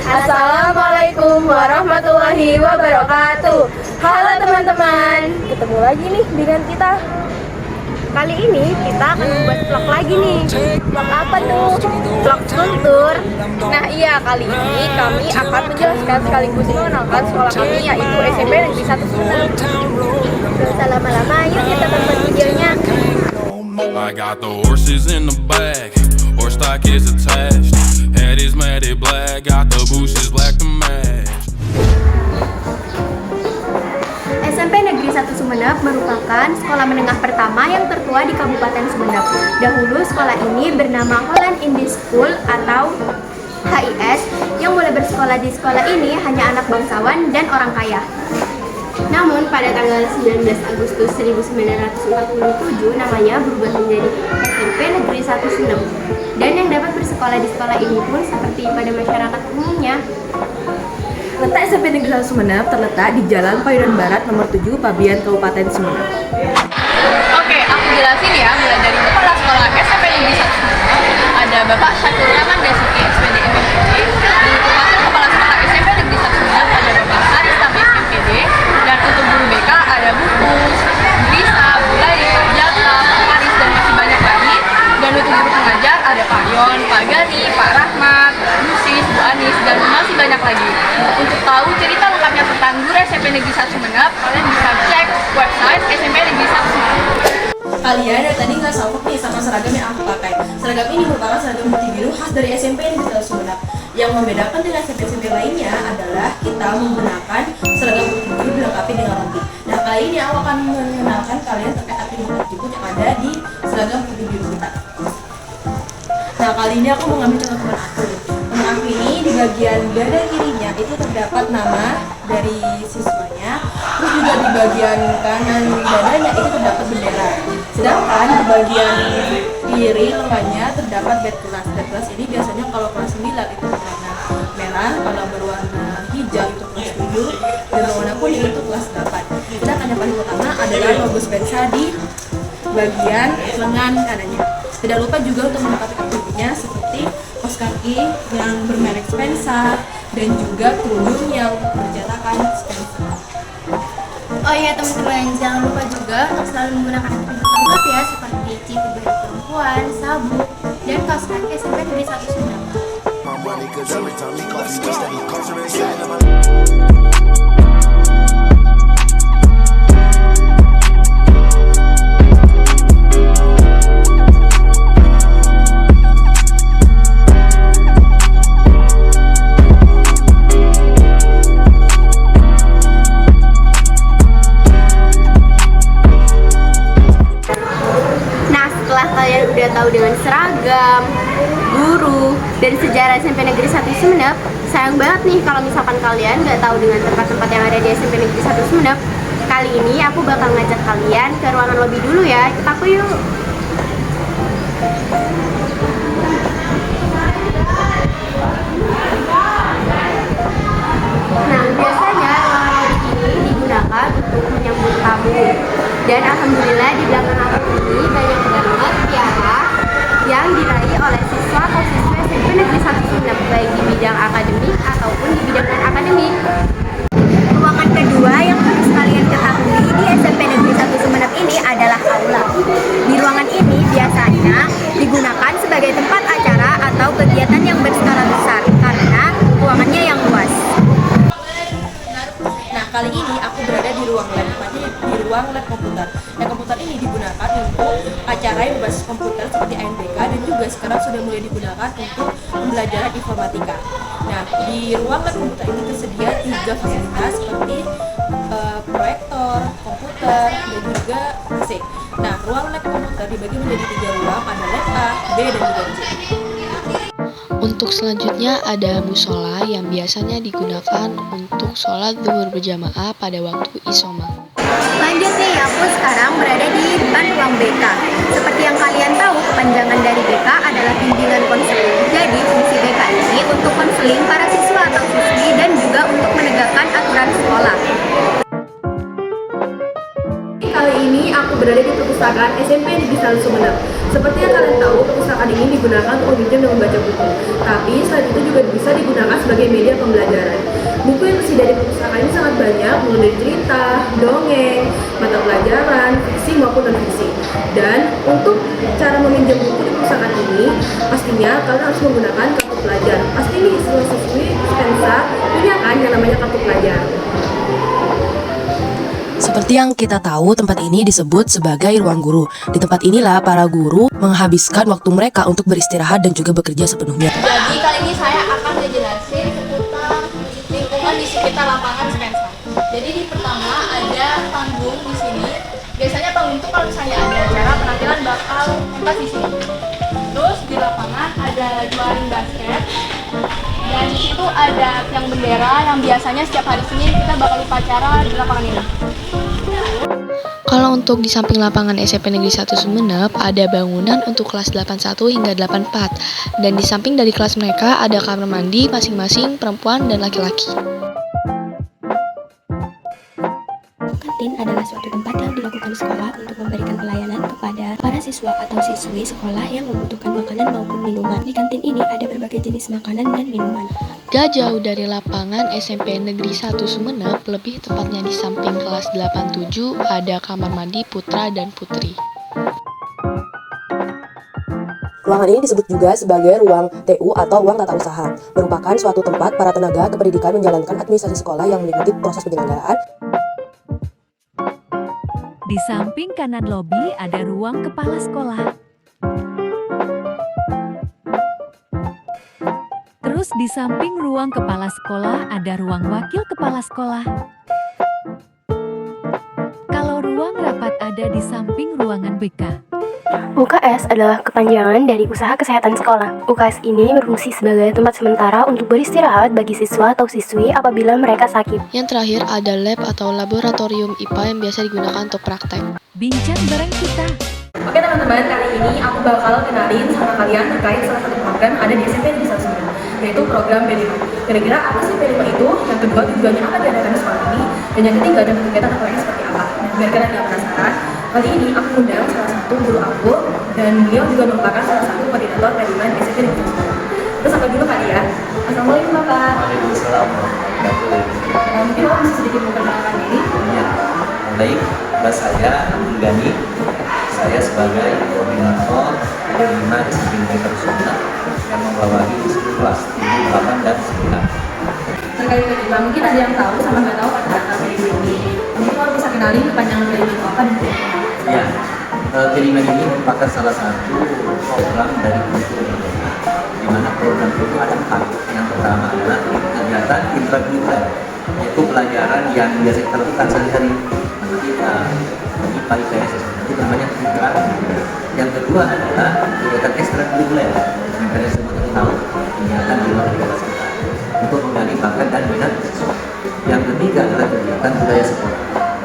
Assalamualaikum warahmatullahi wabarakatuh. Halo teman-teman, ketemu lagi nih dengan kita. Kali ini kita akan membuat vlog lagi nih. Vlog apa tuh? Vlog Guntur. Nah iya, kali ini kami akan menjelaskan sekaligus mengenalkan sekolah kami, yaitu SMP Negeri 1 Sumenep. Gak usah lama-lama, yuk kita tonton videonya. I got the horses in the back, horse stock is attached. Head is matted black, got the bushes black to match. SMP Negeri 1 Sumenep merupakan sekolah menengah pertama yang tertua di Kabupaten Sumenep. Dahulu sekolah ini bernama Holland Indie School atau HIS, yang boleh bersekolah di sekolah ini hanya anak bangsawan dan orang kaya. Namun pada tanggal 19 Agustus 1947 namanya berubah menjadi SMP Negeri 1 Sumenep. Dan yang dapat bersekolah di sekolah ini pun seperti pada masyarakat umumnya. Letak SMP Negeri 1 Sumenep terletak di Jalan Payudan Barat nomor 7 Pabian Kabupaten Sumenep. Oke, aku jelasin ya, mulai dari kepala sekolah SMP Negeri 1 Sumenep ada Bapak Syakur Rahman Dasuki SPD MPD. Untuk wakil kepala sekolah SMP Negeri 1 Sumenep ada Bapak Haris Tamim MPD. Dan untuk guru BK ada Bu Pus, Lisa, Bu Laili, Jaka, Pak Haris, dan masih banyak lagi. Dan untuk guru pengajar ada Pak Yon, Pak Gani, Pak Rahmat, Bu Sis, Bu Anis, dan masih banyak lagi. Untuk tahu cerita lengkapnya tentang guru SMP Negeri 1 Sumenep, kalian bisa cek website SMP Negeri 1 Sumenep. Kalian dari tadi nggak sanggup nih sama seragam yang aku pakai. Seragam ini merupakan seragam putih biru khas dari SMP Negeri 1 Sumenep. Yang membedakan dengan SMP-SMP lainnya adalah kita menggunakan seragam putih biru dilengkapi dengan rompi. Nah, kali ini aku akan mengenalkan kalian terkait atribut-atribut yang ada di seragam putih biru kita. Nah, kali ini aku mengambil contoh teman aku. Teman aku ini di bagian dada kirinya itu terdapat nama dari siswanya. Terus juga di bagian kanan dadanya itu terdapat bendera. Sedangkan di bagian kiri lengannya terdapat bed kelas. Bed kelas ini biasanya kalau kelas 9 itu berwarna merah, kalau berwarna hijau itu kelas 7, dan berwarna kuning itu kelas 8. Sedangkan yang paling utama adalah logo Spensa di bagian lengan kanannya. Tidak lupa juga untuk melengkapi atributnya seperti kaos kaki yang bermerek Spensa dan juga kerudung yang bercetakan Spensa. Oh iya teman-teman, jangan lupa juga untuk selalu menggunakan atribut lengkap ya, seperti cipu baju perempuan, sabuk, dan kaos kaki SMP Negeri 1 Sumenep. Kalian udah tahu dengan seragam, guru, dan sejarah SMP Negeri 1 Sumenep. Sayang banget nih kalau misalkan kalian nggak tahu dengan tempat-tempat yang ada di SMP Negeri 1 Sumenep. Kali ini aku bakal ngajak kalian ke ruangan lobby dulu ya. Ikut aku yuk. Nah, biasanya ruangan lobby ini digunakan untuk menyambut tamu. Dan alhamdulillah di belakang aku ini banyak banget piala yang diraih oleh siswa atau siswa SMP Negeri 1 Sumenep, baik di bidang akademik ataupun di bidang non-akademik. Ruangan kedua yang harus kalian ketahui di SMP Negeri 1 Sumenep ini adalah aula. Di ruangan ini biasanya digunakan sebagai tempat acara atau kegiatan yang berskala besar karena ruangannya yang luas. Nah, kali ini aku berada di ruang lab, tepatnya di ruang lab komputer. Nah, komputer ini digunakan untuk acara yang berbasis komputer seperti ANBK dan juga sekarang sudah mulai digunakan untuk pembelajaran informatika. Nah, di ruang lab komputer ini tersedia 3 fasilitas seperti proyektor, komputer, dan juga PC. Nah, ruang lab komputer dibagi menjadi 3 ruang, ada lab A, B, dan juga C. Untuk selanjutnya ada musola yang biasanya digunakan untuk sholat zuhur berjamaah pada waktu isoma. Lanjut nih, aku sekarang berada di depan ruang BK. Seperti yang kalian tahu, kepanjangan dari BK adalah bimbingan konseling. Jadi fungsi BK ini untuk konseling para siswa atau siswi dan juga untuk menegakkan aturan sekolah. Kali ini aku berada di perpustakaan SMP Negeri 1 Sumenep. Seperti yang kalian tahu, perpustakaan ini digunakan untuk meminjam dan membaca buku. Tapi selain itu juga bisa digunakan sebagai media pembelajaran. Buku yang tersedia di perpustakaan ini sangat banyak, mulai dari cerita, dongeng, mata pelajaran, fiksi maupun non-fiksi. Dan untuk cara meminjam buku di perpustakaan ini, pastinya kalian harus menggunakan kartu pelajar. Pasti nih siswa-siswi Spensa punya kan yang namanya kartu pelajar. Seperti yang kita tahu, tempat ini disebut sebagai ruang guru. Di tempat inilah para guru menghabiskan waktu mereka untuk beristirahat dan juga bekerja sepenuhnya. Jadi kali ini saya akan ngejelasin seputar lingkungan di sekitar lapangan Spensa. Jadi di pertama ada panggung di sini. Biasanya panggung itu kalau misalnya ada acara penampilan bakal pentas di sini. Terus di lapangan ada 2 ring basket. Dan di situ ada tiang bendera yang biasanya setiap hari Senin kita bakal upacara di lapangan ini. Kalau untuk di samping lapangan SMP Negeri 1 Sumeneb, ada bangunan untuk kelas 81 hingga 84. Dan di samping dari kelas mereka ada kamar mandi masing-masing perempuan dan laki-laki. Kantin adalah suatu tempat yang dilakukan sekolah untuk memberikan pelayanan kepada para siswa atau siswi sekolah yang membutuhkan makanan maupun minuman. Di kantin ini ada berbagai jenis makanan dan minuman. Gak jauh dari lapangan SMP Negeri 1 Sumeneb, lebih tepatnya di samping kelas 87, ada kamar mandi putra dan putri. Ruangan ini disebut juga sebagai ruang TU atau ruang tata usaha, merupakan suatu tempat para tenaga kependidikan menjalankan administrasi sekolah yang meliputi proses penyelenggaraan. Di samping kanan lobi ada ruang kepala sekolah. Terus di samping ruang kepala sekolah ada ruang wakil kepala sekolah. Kalau ruang rapat ada di samping ruangan BK. UKS adalah kepanjangan dari Usaha Kesehatan Sekolah. UKS ini berfungsi sebagai tempat sementara untuk beristirahat bagi siswa atau siswi apabila mereka sakit. Yang terakhir ada lab atau laboratorium IPA yang biasa digunakan untuk praktek. Bincang bareng kita. Oke teman-teman, kali ini aku bakal kenalin sama kalian terkait salah satu program ada di SMP Negeri 1 Sumeneb, yaitu program P5. Kira-kira apa sih P5 itu? Yang kedua, tujuannya apa diadakan di sekolah ini? Dan yang ketiga, ada kegiatan apa yang seperti apa? Nah, biar kalian nggak penasaran, kali ini aku undang salah satu guru aku, dan beliau juga merupakan salah satu koordinator P5 di SMP Negeri 1 Sumeneb. Terus sampai dulu kali ya. Assalamualaikum Bapak. Waalaikumsalam. Mungkin Bapak bisa sedikit memperkenalkan diri? Ya, baik. Saya Abdul Ghani. Saya sebagai koordinator P5 SMP Negeri 1 Sumeneb yang membawahi 10 kelas 7, 8, dan 9. Terkait P5, mungkin ada yang tahu sama nggak tahu kata P5 ini. Mungkin kalau bisa kenalin kepanjangan P5 itu apa dan Ya, P5 ini merupakan salah satu program dari Kementerian Agama, di mana program itu ada 4. Yang pertama adalah kegiatan intrakurikuler, yaitu pelajaran yang biasa kita lakukan sehari-hari, matematika, IPA, IPS, itu namanya intrakurikuler. Yang kedua adalah kegiatan ekstrakurikuler, yang kalian semua tahu, kegiatan di luar kegiatan sekolah untuk menggali bakat dan minat siswa. Yang ketiga adalah kegiatan budaya sekolah.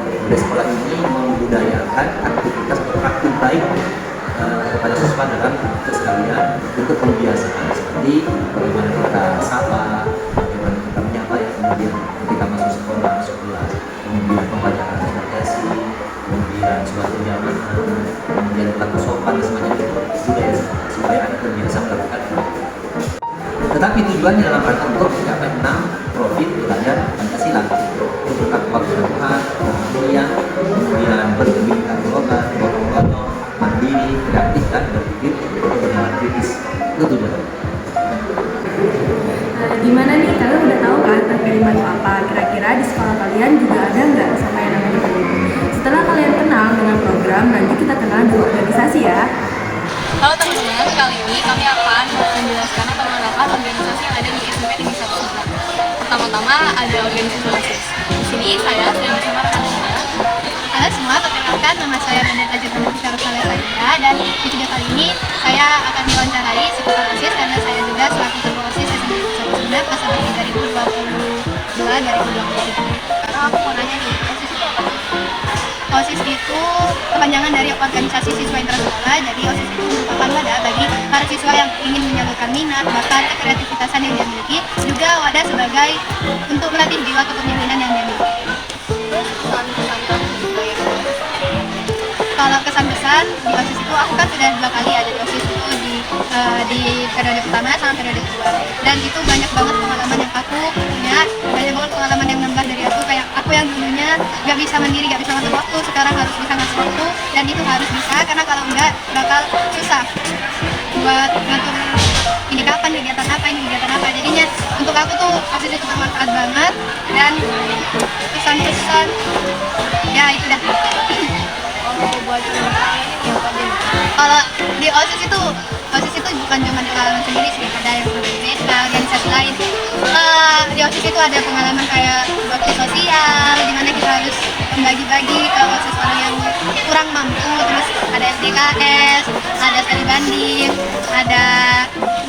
Budaya sekolah ini membudayakan aktivitas atau praktik baik kepada siswa dalam keseharian untuk pembiasaan, seperti bagaimana kita sapa, bagaimana kita menyapa, ya, kemudian ketika masuk sekolah, kemudian pembacaan organisasi, kemudian suatu jamaah, kemudian laku sopan dan semacamnya, itu budaya sekolah supaya anak terbiasa melakukan itu. Tetapi tujuannya dalam rangka untuk mencapai 6 profil belajar Pancasila, untuk takwa kepada Tuhan, kemudian berpendidikan global, gotong-royong, mandiri, kreatif, dan berpikir berjalan kritis. Itu tujuannya. Gimana nih, kalian udah tahu kan P5 itu apa? Kira-kira di sekolah kalian juga ada nggak sama yang namanya P5? Setelah kalian kenal dengan program, nanti kita kenal dengan organisasi ya. Halo teman-teman, kali ini kami akan menjelaskan atau mengenalkan organisasi yang ada di SMP Negeri 1 Sumeneb. Pertama-tama ada organisasi OSIS. Di sini saya sudah bersama rekan-rekan. Halo semua, perkenalkan nama saya Renata Jurnal Saleh saya, dan di video kali ini saya akan diwawancarai seputar OSIS karena saya juga selaku ketua OSIS SMP Negeri 1 Sumeneb masa 2022-2023. Sekarang aku mau nanya nih, OSIS itu apa sih? OSIS itu kepanjangan dari organisasi siswa intrasekolah. Jadi OSIS itu merupakan wadah bagi para siswa yang ingin menyalurkan minat, bakat, kreativitasan yang dia miliki, juga wadah sebagai untuk melatih jiwa kepemimpinan yang dia miliki. Terus kesan-kesan kamu sebagai kalau kesan-kesan jurusan di OSIS itu aku kan sudah 2 kali ada di OSIS itu di periode pertama sama periode kedua, dan itu banyak banget pengalaman yang aku punya, banyak banget pengalaman yang nambah dari aku. Kayak aku yang dulunya gak bisa mandiri, gak bisa ngatur waktu, sekarang harus bisa ngatur waktu, dan itu harus bisa karena kalau enggak bakal susah buat ngatur ini kapan kegiatan apa, ini kegiatan apa. Jadinya untuk aku tuh OSIS itu bermanfaat banget, dan pesan-pesan ya itu dah. Kalau di OSIS itu bukan cuma di pengalaman sendiri sih, ada yang organisasi lain. Di OSIS itu ada pengalaman kayak bakti sosial, di mana kita harus membagi-bagi ke OSIS orang yang kurang mampu, terus ada SDKS, ada studi banding, ada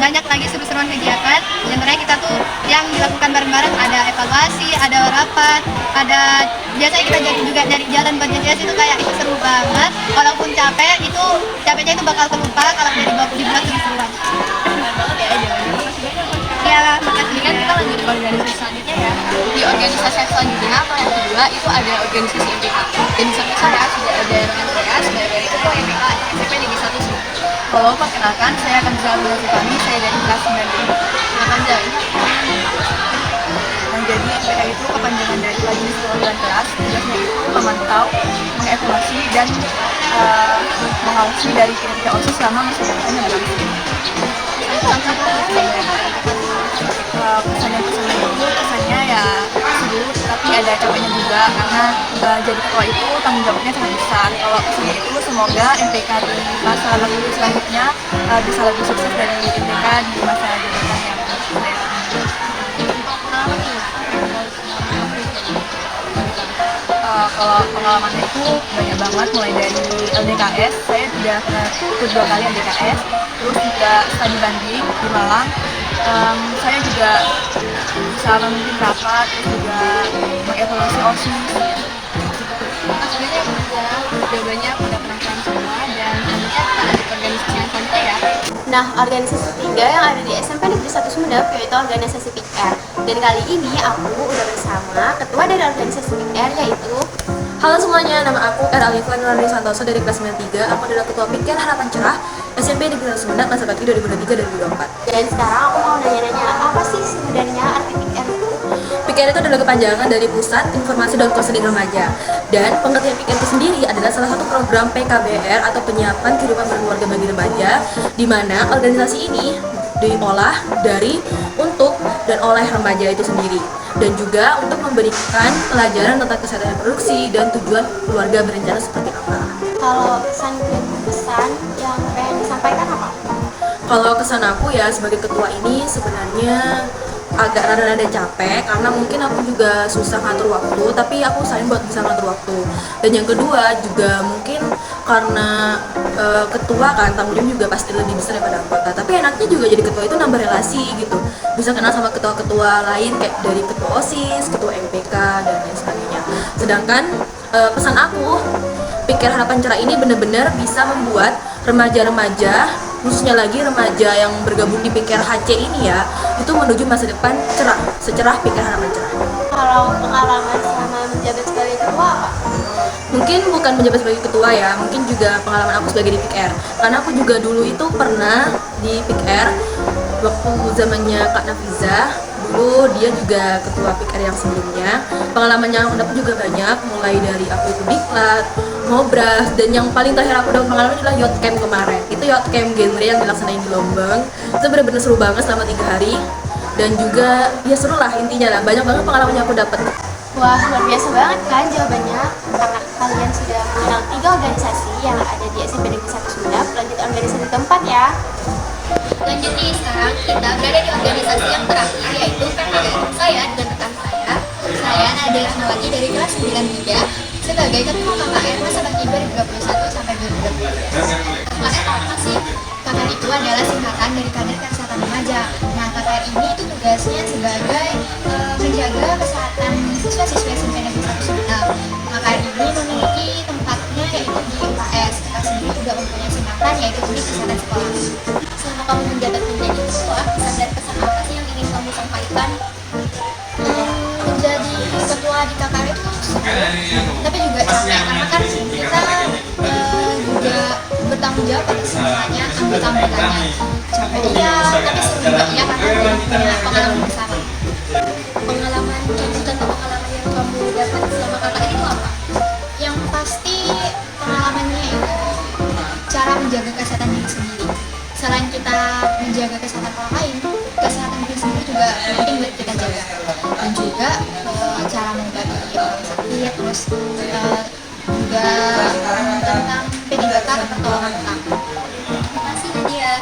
banyak lagi seru-seruan kegiatan. Di antaranya kita tuh yang dilakukan bareng-bareng, ada evaluasi, ada rapat, ada biasanya kita juga nyari jalan buat jajan. Itu kayak itu seru banget. Walaupun capek, itu capeknya itu bakal kelupa kalau udah dibuat seru-seruan. Ya, makasih. Kan kita lanjut ke organisasi selanjutnya ya. Di organisasi selanjutnya atau yang kedua itu ada organisasi MPK. Dan di samping saya sudah ada rekan saya sebagai ketua MPK SMP Negeri 1 Sumenep. Kalau perkenalkan, saya akan bersama kami, saya dari kelas 9 Panjang. Nah, jadi MPK itu kepanjangan dari Majelis Perwakilan Kelas. Tugasnya itu memantau, mengevaluasi, dan mengawasi dari kinerja OSIS selama masa jabatannya berlangsung. Kesannya ya seru, tapi ada capeknya juga karena jadi ketua itu tanggung jawabnya sangat besar. Kalau kesannya itu semoga MPK di masa lalu selanjutnya bisa lebih sukses dari MPK di masa jabatan yang saya kalau pengalamannya itu banyak banget, mulai dari LDKS, saya sudah ikut 2 kali LDKS, terus juga studi banding di Malang. Saya juga bisa memimpin rapat, terus juga mengevaluasi OSIS. Sebenarnya udah banyak, udah penasaran semua, dan selanjutnya kita lanjut ke organisasi yang selanjutnya ya. Nah, organisasi ketiga yang ada di SMP Negeri 1 Sumenep yaitu organisasi PIKR. Dan kali ini aku udah bersama ketua dari organisasi PIKR, yaitu Halo semuanya, nama aku Alifan Nurani Santoso dari kelas 93. Aku adalah ketua PIKR Harapan Cerah SMP Negeri 1 Sumenep masa bakti 2023-2024. Dan sekarang aku mau nanya-nanya, apa sih sebenarnya arti PIKR itu? PIKR itu adalah kepanjangan dari Pusat Informasi dan Konseling Remaja. Dan pengertian PIKR itu sendiri adalah salah satu program PKBR atau penyiapan kehidupan berkeluarga bagi remaja, di mana organisasi ini diolah dari, untuk, dan oleh remaja itu sendiri, dan juga untuk memberikan pelajaran tentang kesehatan reproduksi dan tujuan keluarga berencana seperti apa. Kalau pesan yang pengen disampaikan apa? Kalau kesan aku ya sebagai ketua ini sebenarnya agak rada-rada capek karena mungkin aku juga susah ngatur waktu, tapi aku usahain buat bisa ngatur waktu. Dan yang kedua juga mungkin karena ketua kan tanggung jawab juga pasti lebih besar daripada anggota, tapi enaknya juga jadi ketua itu nambah relasi gitu, bisa kenal sama ketua-ketua lain kayak dari ketua OSIS, ketua MPK, dan lain sebagainya. Sedangkan pesan aku, PIKR Harapan Cerah ini benar-benar bisa membuat remaja-remaja, khususnya lagi remaja yang bergabung di PIKR HC ini ya, itu menuju masa depan cerah, secerah PIKR Harapan Cerah. Kalau pengalaman selama menjabat sebagai ketua apa? Mungkin bukan menjabat sebagai ketua ya, mungkin juga pengalaman aku sebagai di PIKR. Karena aku juga dulu itu pernah di PIKR waktu zamannya Kak Nafiza. Dulu dia juga ketua PIKR yang sebelumnya. Pengalamannya aku juga banyak, mulai dari aku itu diklat, ngobras, dan yang paling terakhir aku dapat pengalaman adalah Yacht Camp kemarin. Itu Yacht Camp genre yang dilaksanain di Lombang. Itu benar-benar seru banget selama 3 hari. Dan juga ya seru lah intinya lah, banyak banget pengalaman yang aku dapat. Wah, luar biasa banget kan jawabannya. Karena kalian sudah mengenal 3 organisasi yang ada di SMP Negeri 1 Sumenep, lanjut organisasi keempat ya. Lanjut nih, sekarang kita berada di organisasi yang terakhir, yaitu PKBR. Saya dengan rekan saya adalah Nawati dari kelas 93 sebagai ketua KKR masa bakti 2021 sampai 2023. KKR apa sih? KKR itu adalah singkatan dari Kader Kesehatan Remaja. Nah, KKR ini itu tugasnya sebagai menjaga kesehatan siswa-siswa SMP Negeri 1 Sumenep. KKR ini memiliki tempatnya yaitu di UKS. Kita sendiri juga mempunyai singkatan yaitu Unit Kesehatan Sekolah. Selama kamu menjabat menjadi ketua, pesan dan pesan apa sih yang ingin kamu sampaikan? Menjadi ketua di KKR itu seru, tapi juga capek karena kan kita juga bertanggung jawab atas semuanya anggota-anggotanya. Capek iya, tapi seru juga ya karena punya pengalaman bersama. Pengalaman, contoh pengalaman yang kamu dapat selama KKN itu apa? Yang pasti pengalamannya itu cara menjaga kesehatan diri sendiri. Selain kita menjaga kesehatan orang lain, kesehatan diri sendiri juga penting buat kita jaga. Dan juga cara mengobati orang sakit, terus juga tentang P3K atau pertolongan pertama. Terima kasih Nadia.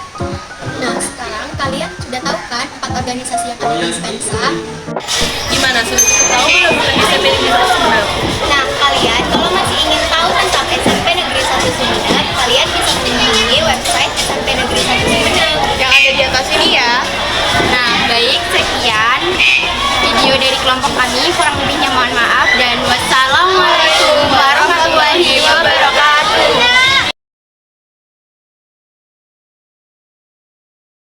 Nah sekarang kalian sudah tahu kan 4 organisasi yang ada di Spensa? Gimana? Sudah tahu belum tentang SMP Negeri 1 Sumeneb? Nah kalian kalau masih ingin tahu tentang SMP Negeri 1 Sumeneb, kalian bisa mengunjungi website SMP Negeri 1 Sumeneb yang ada di atas ini ya. Nah, baik, sekian video dari kelompok kami. Kurang lebihnya mohon maaf dan wassalamualaikum warahmatullahi wabarakatuh.